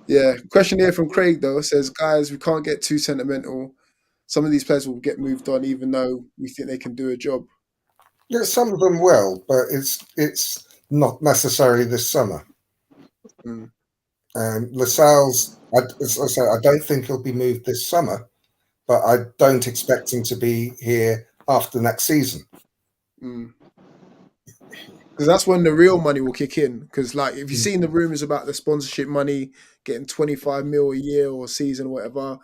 Speaker 1: yeah. Question here from Craig, though, says, guys, we can't get too sentimental. Some of these players will get moved on even though we think they can do a job.
Speaker 3: Yeah, some of them will, but it's not necessarily this summer. Lascelles, as I say, I don't think he'll be moved this summer, but I don't expect him to be here after next season.
Speaker 1: Because that's when the real money will kick in. Because, like, if you've seen the rumours about the sponsorship money, getting 25 mil a year or a season or whatever,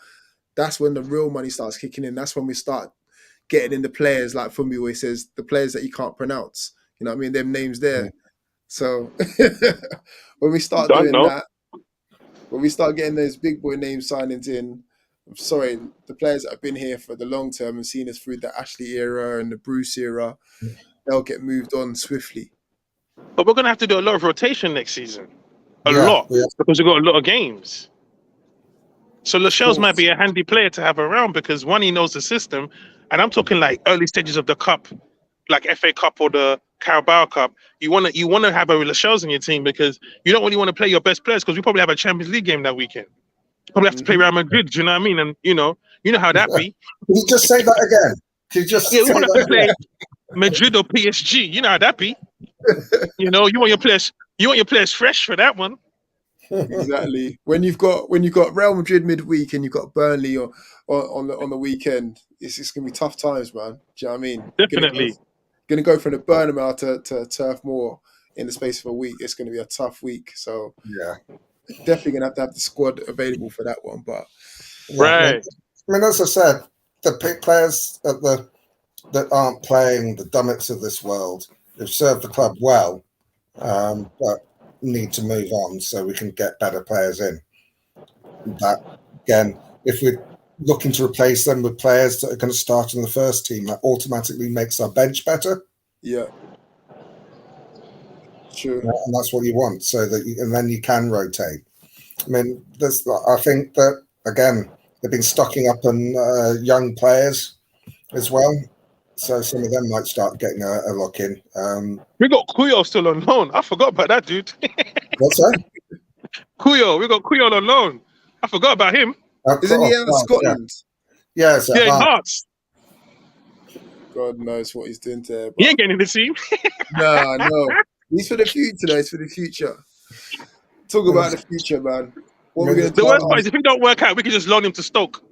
Speaker 1: that's when the real money starts kicking in. That's when we start getting in the players, like Fumbi always says, the players that you can't pronounce. You know what I mean? Them names there. So when we start that, when we start getting those big boy name signings in, I'm sorry, the players that have been here for the long term and seen us through the Ashley era and the Bruce era, they'll get moved on swiftly.
Speaker 2: But we're going to have to do a lot of rotation next season. A lot. Because we've got a lot of games. So Lascelles might be a handy player to have around because, one, he knows the system. And I'm talking like early stages of the cup, like FA Cup or the Carabao Cup. You want to have a Lascelles in your team because you don't really want to play your best players because we probably have a Champions League game that weekend. Probably have to play Real Madrid. Do you know what I mean? And you know how that be.
Speaker 3: Can you just say that again? Can you just
Speaker 2: we want to play Madrid or PSG. You know how that be. You want your players fresh for that one.
Speaker 1: Exactly. When you've got Real Madrid midweek and you've got Burnley on the weekend, it's gonna be tough times, man. Do you know what I mean?
Speaker 2: Definitely.
Speaker 1: Gonna go from the Burnham to Turf Moor in the space of a week. It's gonna be a tough week. So
Speaker 3: yeah,
Speaker 1: definitely gonna have to have the squad available for that one. But
Speaker 2: right.
Speaker 3: I mean, as I said, the players that aren't playing, the Dummets of this world, who've served the club well, but need to move on so we can get better players in. That, again, if we're looking to replace them with players that are going to start in the first team, that automatically makes our bench better.
Speaker 1: Yeah. Sure.
Speaker 3: And that's what you want, so that and then you can rotate. I mean, I think that, again, they've been stocking up on young players as well. So some of them might start getting a look in.
Speaker 2: We got Kuyo still on loan. I forgot about that, dude.
Speaker 3: What's that?
Speaker 2: Kuyo. We got Kuyo on loan. I forgot about him.
Speaker 1: Isn't he out of Scotland?
Speaker 3: Yeah,
Speaker 2: in Hearts.
Speaker 1: God knows what he's doing there.
Speaker 2: He ain't getting in the team.
Speaker 1: No. He's for the future, though. It's for the future. Talk about the future, man. What we're going to
Speaker 2: The
Speaker 1: do?
Speaker 2: worst part is if it don't work out, we can just loan him to Stoke.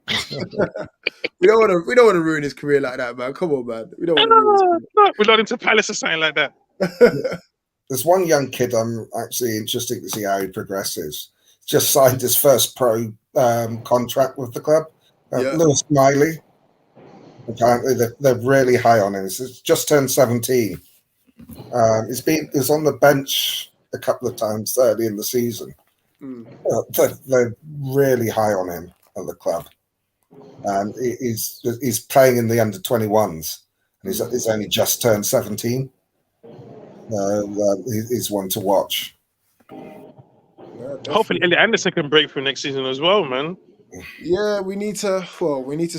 Speaker 1: We don't want to ruin his career like that, man. Come on, man. We don't want to ruin his career.
Speaker 2: We loan him to Palace or something like that.
Speaker 3: There's one young kid I'm actually interested to see how he progresses. Just signed his first pro contract with the club. Lewis Miley. Apparently, they're really high on him. He's just turned 17. He's on the bench a couple of times early in the season. They're really high on him at the club. And he's playing in the under 21s, and he's only just turned 17. He's one to watch.
Speaker 2: Hopefully, Elliot Anderson can break through next season as well, man.
Speaker 1: Yeah, we need to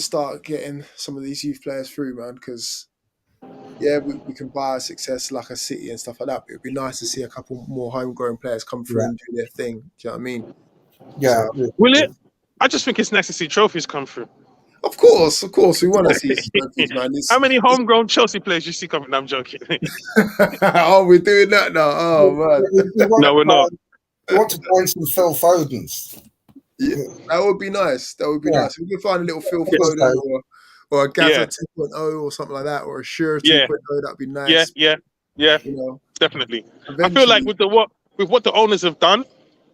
Speaker 1: start getting some of these youth players through, man, because we can buy a success like a City and stuff like that, but it'd be nice to see a couple more homegrown players come through and do their thing. Do you know what I mean?
Speaker 3: Yeah.
Speaker 2: Will it? I just think it's nice to see trophies come through.
Speaker 1: Of course, we want to see trophies, man.
Speaker 2: How many homegrown Chelsea players you see coming? No, I'm joking.
Speaker 1: Oh, we're doing that now. Oh, man.
Speaker 2: No, we're not.
Speaker 3: We want to find some Phil Fodens.
Speaker 1: Yeah, that would be nice. Nice. We can find a little Phil Foden or a Gaza 2.0 or something like that, or a Sure 2.0. That'd be nice.
Speaker 2: Yeah. You know, definitely. I feel like with what the owners have done,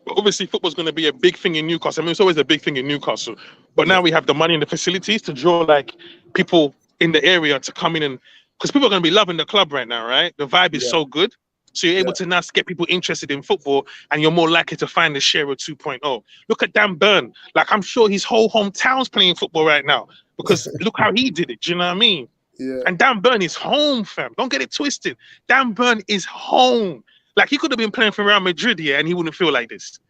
Speaker 2: obviously football's going to be a big thing in Newcastle. I mean, it's always a big thing in Newcastle, but now we have the money and the facilities to draw like people in the area to come in, and because people are going to be loving the club right now, right? The vibe is so good. So you're able to now get people interested in football, and you're more likely to find the Shearer 2.0. Look at Dan Burn. Like, I'm sure his whole hometown's playing football right now because look how he did it. Do you know what I mean?
Speaker 1: Yeah.
Speaker 2: And Dan Burn is home, fam. Don't get it twisted. Dan Burn is home. Like, he could have been playing for Real Madrid here, and he wouldn't feel like this.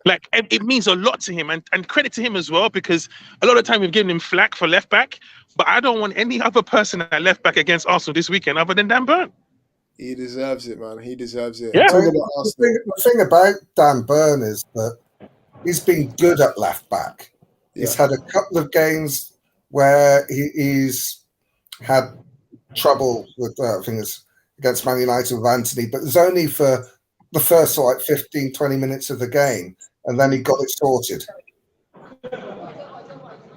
Speaker 2: Like, it means a lot to him, and credit to him as well, because a lot of time we've given him flack for left back, but I don't want any other person at left back against Arsenal this weekend other than Dan Burn.
Speaker 1: He deserves it, man. He deserves it.
Speaker 2: Yeah.
Speaker 3: The thing about Dan Burn is that he's been good at left back. He's had a couple of games where he's had trouble with things against Man United with Anthony, but it was only for the first 15, 20 minutes of the game, and then he got it sorted.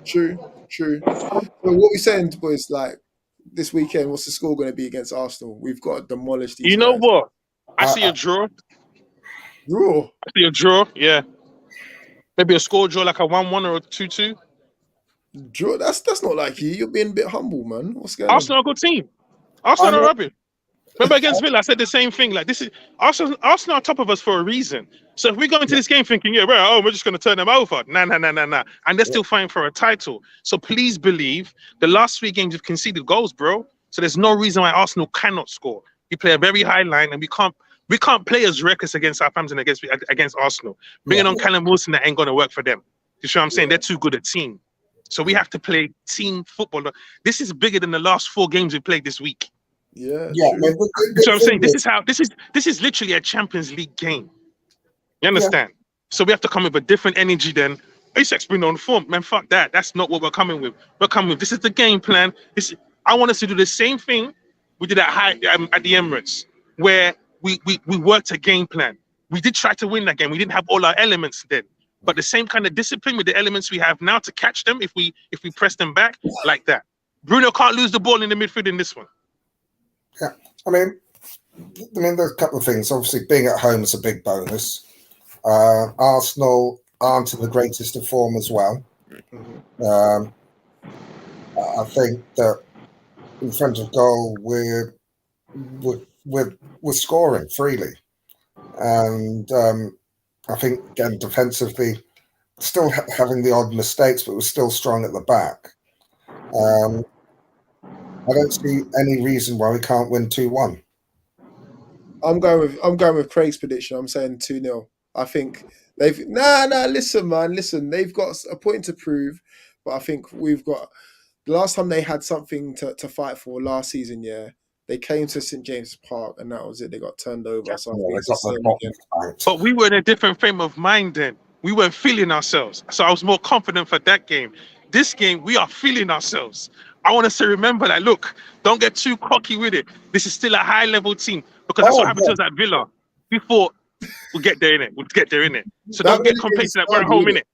Speaker 1: True. Well, what we're saying, boys, like, this weekend, what's the score going to be against Arsenal? We've got to demolish these.
Speaker 2: You know
Speaker 1: guys.
Speaker 2: what? I see a draw.
Speaker 1: Draw?
Speaker 2: I see a draw, yeah. Maybe a score draw, like a 1-1 or a 2-2.
Speaker 1: Draw? That's not like you. You're being a bit humble, man. What's going
Speaker 2: Arsenal are a good team. Arsenal are rubbish. Remember against Villa, I said the same thing. Like, this is Arsenal are top of us for a reason. So if we go into this game thinking, we're just going to turn them over. Nah. And they're still fighting for a title. So please believe the last 3 games we've conceded goals, bro. So there's no reason why Arsenal cannot score. We play a very high line, and we can't play as reckless against Southampton against Arsenal. Bringing on Callum Wilson, that ain't going to work for them. You see what I'm saying? They're too good at team. So we have to play team football. This is bigger than the last 4 games we played this week.
Speaker 1: Yeah.
Speaker 2: So I'm saying this is literally a Champions League game. You understand? So we have to come with a different energy than Isak's been on form. Man, fuck that. That's not what we're coming with. We're coming with, this is the game plan. I want us to do the same thing we did at the Emirates, where we worked a game plan. We did try to win that game. We didn't have all our elements then, but the same kind of discipline with the elements we have now to catch them if we press them back like that. Bruno can't lose the ball in the midfield in this one.
Speaker 3: Yeah, I mean, there's a couple of things. Obviously, being at home is a big bonus. Arsenal aren't in the greatest of form as well. I think that in front of goal, we're scoring freely, and I think again defensively, still having the odd mistakes, but we're still strong at the back. I don't see any reason why we can't win 2-1.
Speaker 1: I'm going with Craig's prediction. I'm saying 2-0. I think they've listen, man. Listen, they've got a point to prove, but I think we've got the last time they had something to fight for last season, they came to St. James's Park and that was it. They got turned over. So I think it's the same again.
Speaker 2: But we were in a different frame of mind then. We weren't feeling ourselves. So I was more confident for that game. This game, we are feeling ourselves. I want us to remember that. Look, don't get too cocky with it. This is still a high-level team because that's what happened to us at Villa. We thought we'll get there in it. We'll get there in it. So don't get complacent that we're at home in it.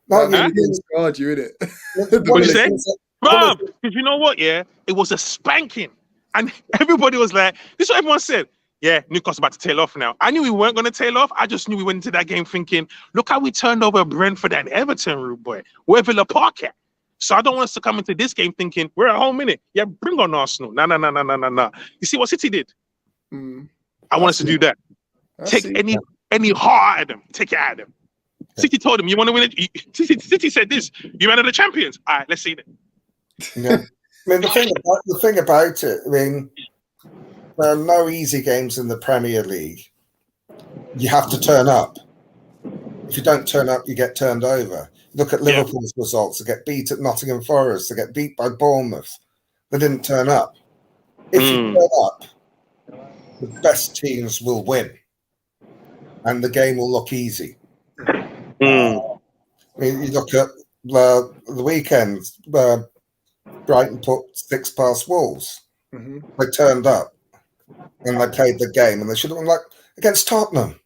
Speaker 1: That really didn't scarred you, innit?
Speaker 2: What did you say? Bruv, because you know what, yeah? It was a spanking. And everybody was like, this is what everyone said. Yeah, Newcastle about to tail off now. I knew we weren't going to tail off. I just knew we went into that game thinking, look how we turned over Brentford and Everton, rude boy. Where Villa Park at? So I don't want us to come into this game thinking, we're at home, innit? Yeah, bring on Arsenal. No. You see what City did? I want us to do that. Take any heart out of them. Take it out of them. City told him, you want to win it? City said this, you man of the champions. All right, let's see it.
Speaker 3: Yeah. I mean, the thing about it, I mean, there are no easy games in the Premier League. You have to turn up. If you don't turn up, you get turned over. Look at Liverpool's results. They get beat at Nottingham Forest. They get beat by Bournemouth. They didn't turn up. If you turn up, the best teams will win. And the game will look easy. I mean, you look at the weekend, Brighton put 6 past Wolves. They turned up and they played the game, and they should have won, like against Tottenham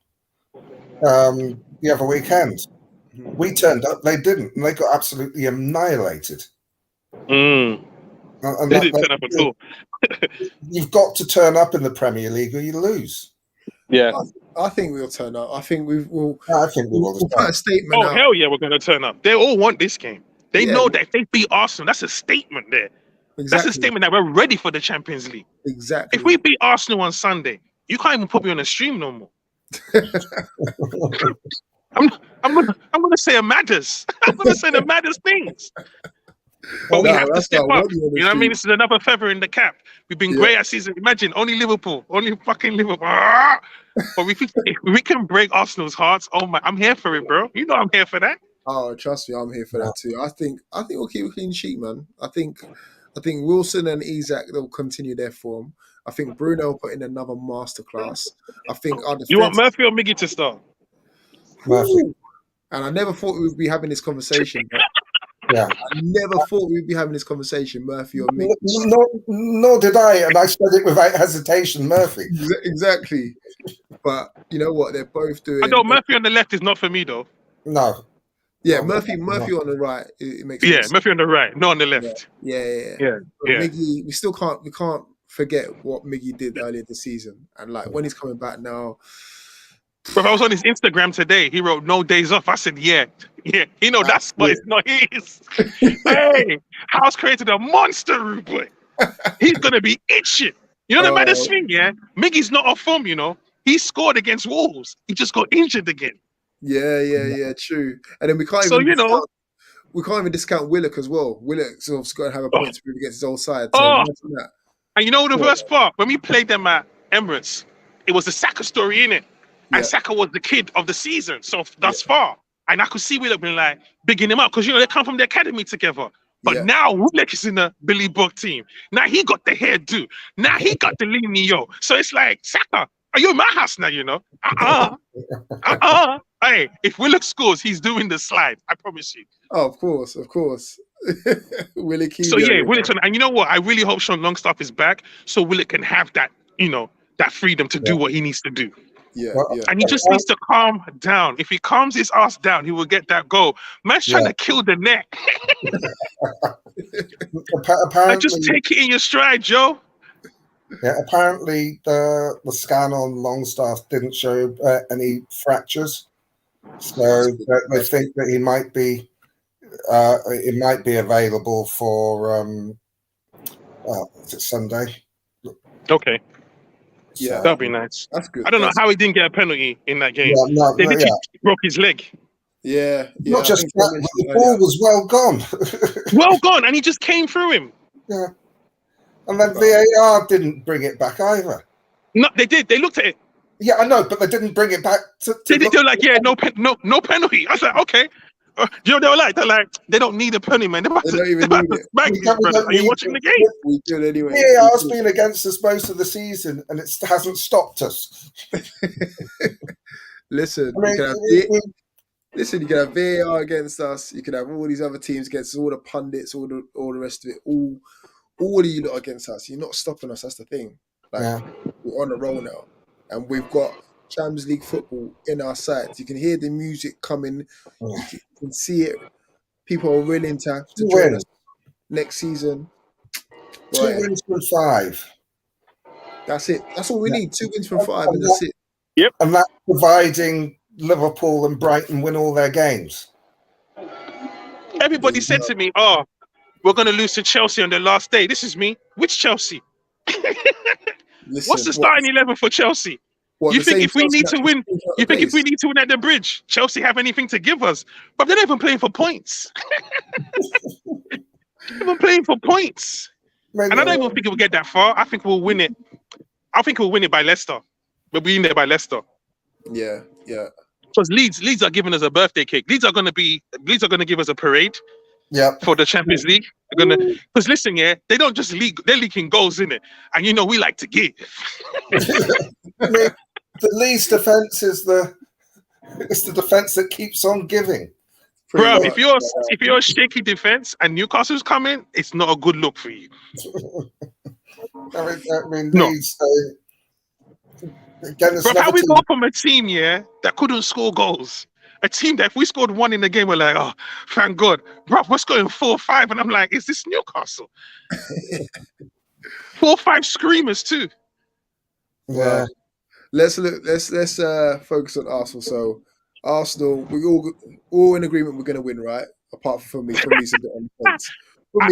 Speaker 3: the other weekend. We turned up, they didn't, and they got absolutely annihilated. And
Speaker 2: they didn't turn up at all.
Speaker 3: You've got to turn up in the Premier League or you lose.
Speaker 2: Yeah.
Speaker 1: I think we'll turn up. I think we will.
Speaker 3: I think we will.
Speaker 1: We'll put a statement out.
Speaker 2: Hell yeah, we're going to turn up. They all want this game. They know that if they beat Arsenal, that's a statement there. Exactly. That's a statement that we're ready for the Champions League.
Speaker 1: Exactly.
Speaker 2: If we beat Arsenal on Sunday, you can't even put me on the stream no more. I'm gonna say a maddest. I'm gonna say the maddest things. But we have to step up. You know what I mean? This is another feather in the cap. We've been great at season. Imagine only fucking Liverpool. But if we can break Arsenal's hearts, oh my, I'm here for it, bro. You know I'm here for that.
Speaker 1: Oh, trust me, I'm here for that too. I think we'll keep a clean sheet, man. I think Wilson and Isak, they'll continue their form. I think Bruno will put in another masterclass. I think
Speaker 2: you want Murphy or Miggy to start?
Speaker 3: Murphy.
Speaker 1: And I never thought we'd be having this conversation.
Speaker 3: Yeah,
Speaker 1: I never thought we'd be having this conversation, Murphy or Miggy.
Speaker 3: Nor did I, and I said it without hesitation, Murphy.
Speaker 1: Exactly. But you know what? They're both doing.
Speaker 2: I know Murphy on the left is not for me though.
Speaker 3: No.
Speaker 1: Yeah, Murphy on the right. It makes sense.
Speaker 2: Murphy on the right, not on the left.
Speaker 1: Yeah. Miggy, we can't forget what Miggy did earlier this season, and like when he's coming back now.
Speaker 2: Bro, I was on his Instagram today. He wrote no days off. I said, yeah. You know that's what it's not his. Hey, House created a monster, rude boy. He's gonna be itching. You know the maddest thing, yeah? Miggy's not off form, you know. He scored against Wolves. He just got injured again.
Speaker 1: Yeah, true. And then we can't even discount Willock as well. Willock's obviously got to have a point to prove against his old side. So
Speaker 2: and you know the worst part? When we played them at Emirates, it was the Saka story, innit? And Saka was the kid of the season, so thus far. And I could see Willock being like, bigging him up, because, you know, they come from the academy together. But now Willock is in the Billy Buck team. Now he got the hairdo. Now he got the lineo. So it's like, Saka, are you in my house now, you know? Hey, if Willock scores, he's doing the slide. I promise you.
Speaker 1: Oh, of course. Willock.
Speaker 2: So yeah, Willock. And you know what? I really hope Sean Longstaff is back so Willock can have that, you know, that freedom to do what he needs to do.
Speaker 1: Yeah.
Speaker 2: And he just needs to calm down. If he calms his ass down, he will get that goal. Man's trying to kill the net. Like, just take it in your stride, Joe.
Speaker 3: Yeah, apparently the scan on Longstaff didn't show any fractures, so they think that he might be available for is it Sunday?
Speaker 2: Okay.
Speaker 1: Yeah,
Speaker 2: that'd be nice.
Speaker 1: That's good.
Speaker 2: I don't know how he didn't get a penalty in that game. They literally broke his leg.
Speaker 1: Yeah.
Speaker 3: Not just that, the ball was well gone.
Speaker 2: Well gone, and he just came through him.
Speaker 3: Yeah. And then VAR didn't bring it back either.
Speaker 2: No, they did. They looked at it.
Speaker 3: Yeah, I know, but they didn't bring it back.
Speaker 2: They were like, no penalty. I was like, okay. You know, they're like, they don't need a penalty, man. They don't even need it. Are you watching the game?
Speaker 1: We do anyway.
Speaker 3: VAR's been against us most of the season, and it hasn't stopped us.
Speaker 1: Listen, Listen, you can have VAR against us. You can have all these other teams against us, all the pundits, all the rest of it. All of you lot against us. You're not stopping us. That's the thing. Like we're on a roll now, and we've got Champions League football in our sights. You can hear the music coming. You can see it. People are willing to join us next season.
Speaker 3: 2 wins from 5.
Speaker 1: That's it. That's all we need. 2 wins from 5, and that's it.
Speaker 2: Yep.
Speaker 3: And that's providing Liverpool and Brighton win all their games.
Speaker 2: Everybody said to me, "Oh, we're going to lose to Chelsea on the last day." This is me. Which Chelsea?
Speaker 1: Listen,
Speaker 2: what's the starting 11 for Chelsea? You think if we need to win? You think if we need to win at the Bridge, Chelsea have anything to give us? But they're not even playing for points. They're even playing for points. And I don't even think we'll get that far. I think we'll win it. I think we'll win it by Leicester. We'll be in there by Leicester.
Speaker 1: Yeah.
Speaker 2: Because Leeds are giving us a birthday cake. Leeds are going to give us a parade.
Speaker 3: Yeah.
Speaker 2: For the Champions League, because listen, they don't just leak. They're leaking goals in it, and we like to give.
Speaker 3: The Leeds defense is the defense that keeps on giving.
Speaker 2: Bro, if you're a shaky defense and Newcastle's coming, it's not a good look for you.
Speaker 3: I mean,
Speaker 2: no.
Speaker 3: Leeds. Again,
Speaker 2: bro, how we go from a team that couldn't score goals, a team that if we scored 1 in the game, we're like, oh, thank God, bro, we're scoring 4-5, and I'm like, is this Newcastle? 4-5 screamers too.
Speaker 1: Yeah. Let's focus on Arsenal. So Arsenal, we all in agreement we're going to win, right? Apart from me, Fami's a bit on the fence.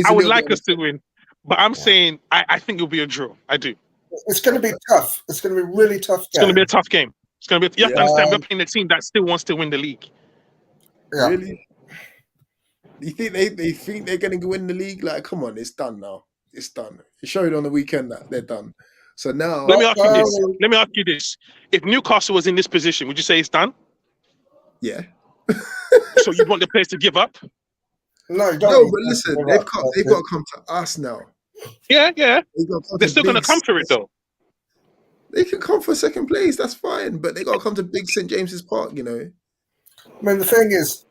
Speaker 2: I would like us to win, but I'm saying I think it'll be a draw. I do.
Speaker 3: It's going to be tough. It's going to be a really tough game.
Speaker 2: It's going to be a tough game. It's going to be. You have to understand, we're playing a team that still wants to win the league.
Speaker 3: Yeah.
Speaker 1: Really? You think they think they're going to win the league? Like, come on, it's done now. It's done. It showed on the weekend that they're done. So now,
Speaker 2: let me ask you this: if Newcastle was in this position, would you say it's done?
Speaker 1: Yeah.
Speaker 2: So you want the players to give up?
Speaker 3: No,
Speaker 1: but listen, they've got to come to us now.
Speaker 2: Yeah. They're still going to come for it though.
Speaker 1: They can come for second place. That's fine, but they got to come to Big St James's Park.
Speaker 3: I mean, the thing is,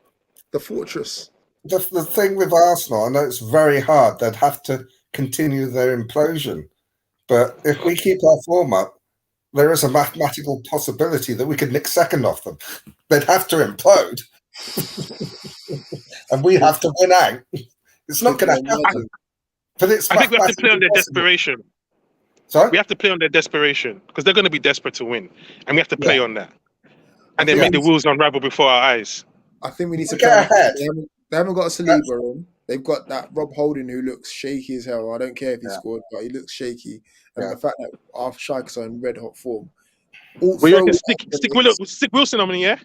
Speaker 1: the fortress.
Speaker 3: The thing with Arsenal, I know it's very hard. They'd have to continue their implosion. But if we keep our form up, there is a mathematical possibility that we could nick second off them. They'd have to implode. And we have to win out. It's not going to happen. But I
Speaker 2: think we have to play on their desperation.
Speaker 3: Sorry?
Speaker 2: We have to play on their desperation because they're going to be desperate to win. And we have to play on that. And then make the wheels unravel before our eyes.
Speaker 1: I think we need to
Speaker 3: get ahead.
Speaker 1: They haven't got a Saliba in. They've got that Rob Holding who looks shaky as hell. I don't care if he scored, but he looks shaky. And the fact that our strikers are in red hot form.
Speaker 2: Well, you can stick Wilson on him,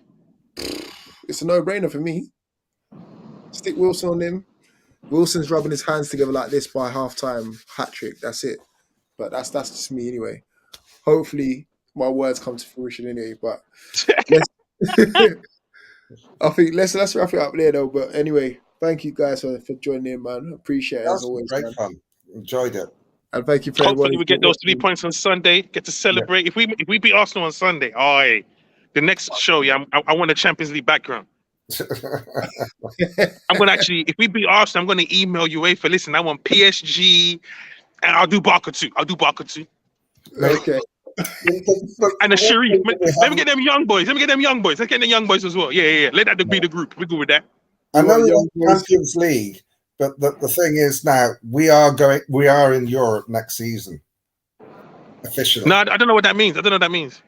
Speaker 1: It's a no-brainer for me. Stick Wilson on him. Wilson's rubbing his hands together like this by half-time. Hat-trick. That's it. But that's just me anyway. Hopefully my words come to fruition anyway. But I think let's wrap it up there though. But anyway, thank you guys for joining in, man. Appreciate it as always.
Speaker 3: Great fun. Enjoyed it.
Speaker 1: And thank you for
Speaker 2: hopefully we get those 3 points on Sunday. Get to celebrate. If we beat Arsenal on Sunday, the next show, I want a Champions League background. I'm gonna if we beat Arsenal, I'm gonna email you for listen. I want PSG, and I'll do Barca too.
Speaker 1: Okay.
Speaker 2: And a Sharif. Let me get them young boys. Let's get them young boys as well. Yeah. Let that be the group. We go with that.
Speaker 3: I know we're Champions League, but the thing is now we are in Europe next season. Officially.
Speaker 2: No, I don't know what that means.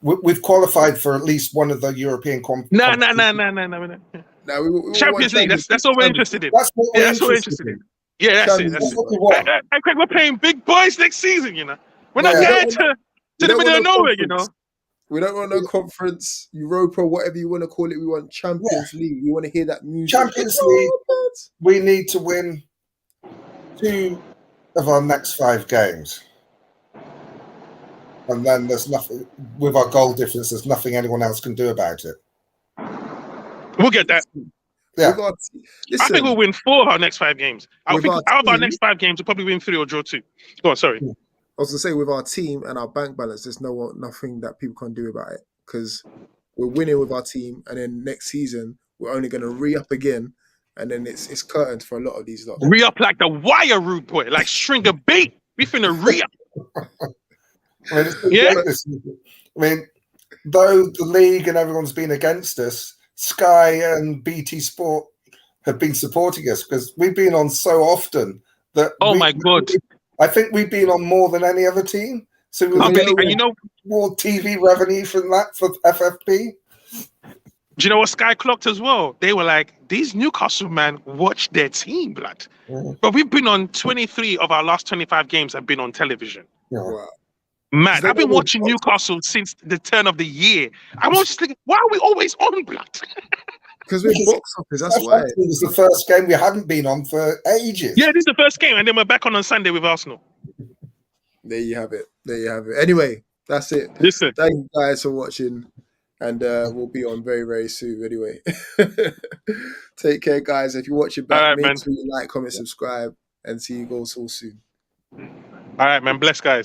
Speaker 3: We've qualified for at least one of the European competitions.
Speaker 2: No. Champions League. That's all we're interested in.
Speaker 3: That's what we're interested in.
Speaker 2: Yeah, that's it. And Craig, we're playing big boys next season. We're not going to the middle of nowhere.
Speaker 1: We don't want no conference, Europa, whatever you want to call it. We want Champions League. We want to hear that music.
Speaker 3: Champions League. We need to win 2 of our next 5 games. And then there's nothing, with our goal difference, there's nothing anyone else can do about it.
Speaker 2: We'll get that.
Speaker 3: Yeah.
Speaker 2: I think we'll win 4 of our next 5 games. I think out of our next 5 games, we'll probably win 3 or draw 2. Go on, sorry.
Speaker 1: I was going to say, with our team and our bank balance, there's nothing that people can do about it because we're winning with our team. And then next season, we're only going to re-up again, and then it's curtains for a lot of these lot.
Speaker 2: Re-up like the wire, rude boy, like string of bait. We finna re-up.
Speaker 3: I mean, though the league and everyone's been against us, Sky and BT Sport have been supporting us because we've been on so often that.
Speaker 2: Oh my God!
Speaker 3: I think we've been on more than any other team. So we more TV revenue from that for FFP.
Speaker 2: Do you know what Sky clocked as well? They were like, these Newcastle man watch their team, blood. But we've been on 23 of our last 25 games have been on television.
Speaker 1: Wow.
Speaker 2: Man, I've been watching Newcastle since the turn of the year. I was just thinking, why are we always on, blood?
Speaker 1: Because we're box office, that's why.
Speaker 3: It was the first game we hadn't been on for ages.
Speaker 2: Yeah, this is the first game, and then we're back on Sunday with Arsenal.
Speaker 1: There you have it. There you have it. Anyway, that's it.
Speaker 2: Listen.
Speaker 1: Thank you guys for watching. And we'll be on very, very soon anyway. Take care, guys. If you're watching back, make sure you like, comment, subscribe, and see you guys all soon.
Speaker 2: All right, man. Bless, guys.